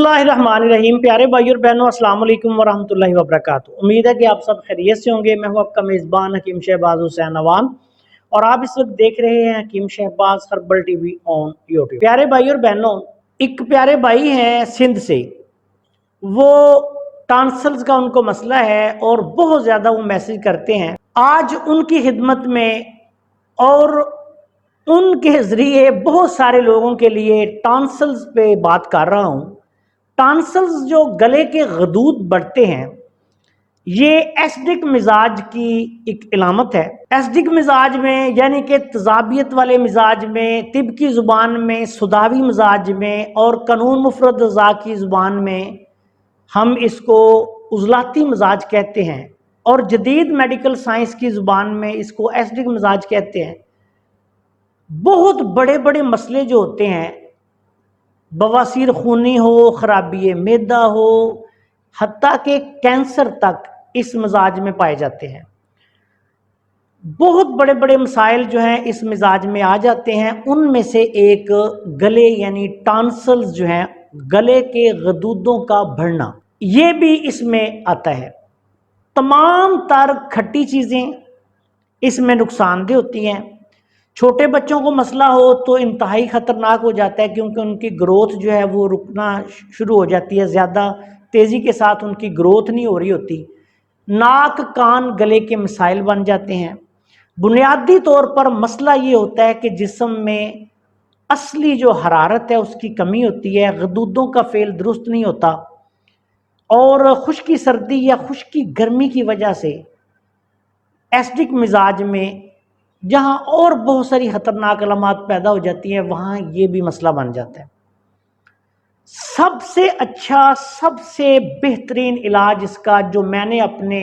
बिस्मिल्लाहिर्रहमानिर्रहीम। प्यारे भाई और बहनों, अस्सलाम वालेकुम वरहमतुल्लाहि वबरकातुहू। उम्मीद है कि आप सब खैरियत से होंगे। मैं हूं आपका मेज़बान हकीम शहबाज हुसैन अवान और आप इस वक्त देख रहे हैं Hakeem Shahbaz herbal TV on YouTube. प्यारे भाई और बहनों, एक प्यारे भाई हैं सिंध से, वो टांसल्स का उनको मसला है और बहुत ज़्यादा वो मैसेज करते हैं। आज उनकी खिदमत में और उनके ज़रिए बहुत सारे लोगों के लिए टांसल्स पे बात कर रहा हूँ। टांसल्स जो गले के गदूद बढ़ते हैं, ये एसिडिक मिजाज की एक इलामत है। एसिडिक मिजाज में यानी कि तजाबियत वाले मिजाज में, तिब की ज़ुबान में, सुदावी मिजाज में और कानून मुफरद रज़ा की ज़ुबान में हम इसको उज़लाती मिजाज कहते हैं और जदीद मेडिकल साइंस की ज़ुबान में इसको एसिडिक मिजाज कहते हैं। बहुत बड़े बड़े मसले जो होते हैं, बवासीर खूनी हो, खराबी मैदा हो, हत्ता के कैंसर तक इस मिजाज में पाए जाते हैं। बहुत बड़े बड़े मसाइल जो हैं इस मिजाज में आ जाते हैं। उनमें से एक गले यानी टांसल्स जो हैं, गले के गदूदों का बढ़ना, ये भी इसमें आता है। तमाम तर खट्टी चीज़ें इसमें नुकसानदेह होती हैं। छोटे बच्चों को मसला हो तो इंतहाई ख़तरनाक हो जाता है, क्योंकि उनकी ग्रोथ जो है वो रुकना शुरू हो जाती है। ज़्यादा तेज़ी के साथ उनकी ग्रोथ नहीं हो रही होती। नाक कान गले के मसाइल बन जाते हैं। बुनियादी तौर पर मसला ये होता है कि जिस्म में असली जो हरारत है उसकी कमी होती है, गदूदों का फेल दुरुस्त नहीं होता और खुश्की सर्दी या खुश्की गर्मी की वजह से एसिडिक मिजाज में जहाँ और बहुत सारी ख़तरनाक अलामात पैदा हो जाती हैं, वहाँ ये भी मसला बन जाता है। सबसे अच्छा, सबसे बेहतरीन इलाज इसका जो मैंने अपने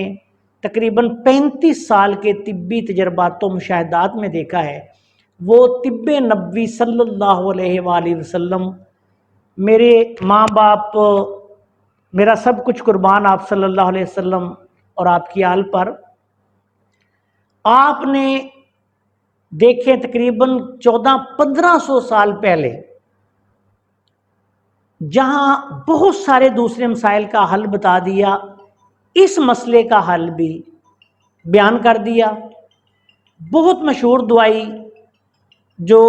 तकरीबन 35 साल के तिब्बी तजर्बात व मुशाहिदात में देखा है, वो तिब्बे नबवी सल्लल्लाहु अलैहि वसल्लम, मेरे माँ बाप, मेरा सब कुछ कुर्बान आप सल्लल्लाहु अलैहि वसल्लम और आपकी आल पर। आपने देखें तकरीबन 1400-1500 साल पहले जहां बहुत सारे दूसरे मसाइल का हल बता दिया, इस मसले का हल भी बयान कर दिया। बहुत मशहूर दवाई जो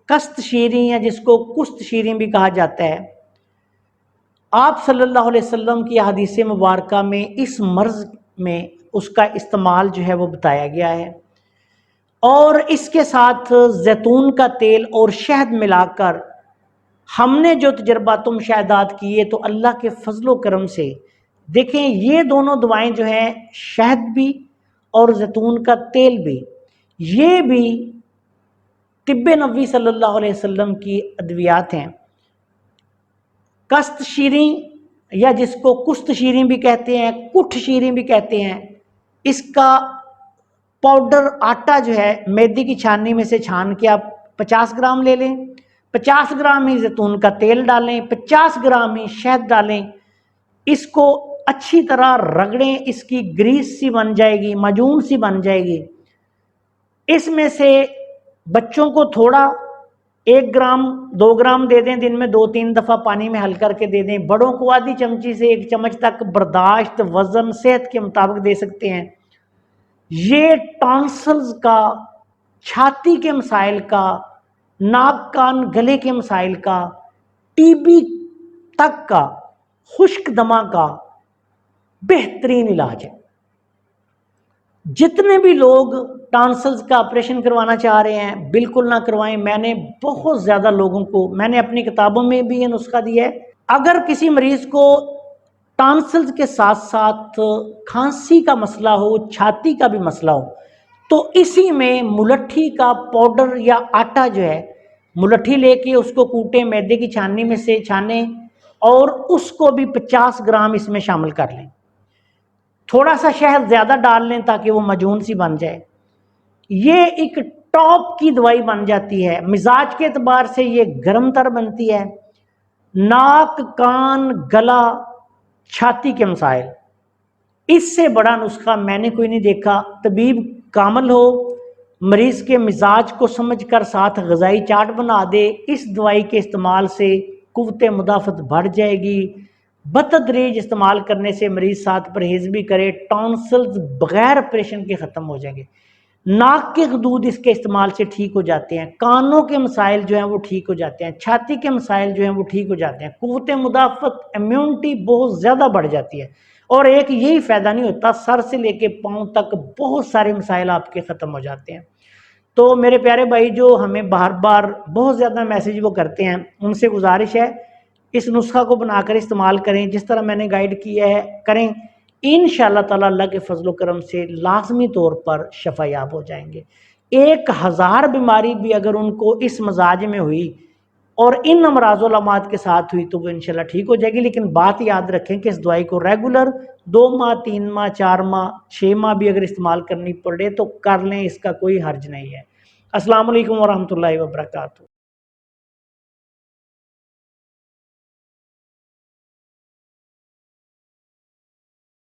कस्त शीरी या जिसको कुस्त शीरी भी कहा जाता है, आप सल्लल्लाहु अलैहि वसल्लम की हदीस मुबारक में इस मर्ज़ में उसका इस्तेमाल जो है वो बताया गया है। और इसके साथ जैतून का तेल और शहद मिलाकर हमने जो तजर्बात मुशाहिदात किए, तो अल्लाह के फजलो करम से देखें, ये दोनों दवाएं जो हैं, शहद भी और जैतून का तेल भी, ये भी तिब्बे नबवी सल्लल्लाहु अलैहि वसल्लम की अद्वियात हैं। कस्त शीरी या जिसको कुस्त शीरी भी कहते हैं, कुठ शीरी भी कहते हैं, इसका पाउडर आटा जो है मैदे की छाननी में से छान के आप 50 ग्राम ले लें, 50 ग्राम ही जैतून का तेल डालें, 50 ग्राम ही शहद डालें, इसको अच्छी तरह रगड़ें, इसकी ग्रीस सी बन जाएगी, माजून सी बन जाएगी। इसमें से बच्चों को थोड़ा 1 ग्राम 2 ग्राम दे दें, दिन में 2-3 दफ़ा पानी में हल करके दे दें। बड़ों को आधी चमची से 1 चम्मच तक बर्दाश्त, वज़न, सेहत के मुताबिक दे सकते हैं। ये टॉन्सल्स का, छाती के मसाइल का, नाक कान गले के मसाइल का, टीबी तक का, खुश्क दमा का बेहतरीन इलाज है। जितने भी लोग टॉन्सल्स का ऑपरेशन करवाना चाह रहे हैं, बिल्कुल ना करवाएं। मैंने बहुत ज़्यादा लोगों को, मैंने अपनी किताबों में भी ये नुस्खा दिया है। अगर किसी मरीज़ को टॉन्सल्स के साथ साथ खांसी का मसला हो, छाती का भी मसला हो, तो इसी में मुलट्ठी का पाउडर या आटा जो है, मुलट्ठी लेके उसको कूटें, मैदे की छाननी में से छानें और उसको भी 50 ग्राम इसमें शामिल कर लें। थोड़ा सा शहद ज़्यादा डाल लें ताकि वो मजून सी बन जाए। ये एक टॉप की दवाई बन जाती है। मिजाज के एतबार से ये गर्म तर बनती है। नाक कान गला छाती के मसाइल, इससे बड़ा नुस्खा मैंने कोई नहीं देखा। तबीब कामल हो, मरीज़ के मिजाज को समझकर साथ ग़िज़ाई चार्ट बना दे, इस दवाई के इस्तेमाल से قوت مدافعت بڑھ جائے گی۔ بتدریج استعمال کرنے سے مریض ساتھ پرہیز بھی کرے، ٹانسلز بغیر آپریشن کے ختم ہو جائیں گے۔ ناک کے غدود اس کے استعمال سے ٹھیک ہو جاتے ہیں، کانوں کے مسائل جو ہیں وہ ٹھیک ہو جاتے ہیں، چھاتی کے مسائل جو ہیں وہ ٹھیک ہو جاتے ہیں، قوت مدافعت امیونٹی بہت زیادہ بڑھ جاتی ہے۔ اور ایک یہی فائدہ نہیں ہوتا، سر سے لے کے پاؤں تک بہت سارے مسائل آپ کے ختم ہو جاتے ہیں۔ تو میرے پیارے بھائی جو ہمیں بار بار بہت زیادہ میسیج وہ کرتے ہیں، ان سے گزارش ہے اس نسخہ کو بنا کر استعمال کریں، جس طرح میں نے گائیڈ کیا ہے کریں، انشاءاللہ تعالی اللہ کے فضل و کرم سے لازمی طور پر شفا یاب ہو جائیں گے۔ 1000 بیماری بھی اگر ان کو اس مزاج میں ہوئی اور ان امراض و علامات کے ساتھ ہوئی تو وہ انشاءاللہ ٹھیک ہو جائے گی، لیکن بات یاد رکھیں کہ اس دوائی کو ریگولر 2 ماہ 3 ماہ 4 ماہ 6 ماہ بھی اگر استعمال کرنی پڑے تو کر لیں، اس کا کوئی حرج نہیں ہے۔ السلام علیکم ورحمۃ اللہ وبرکاتہ۔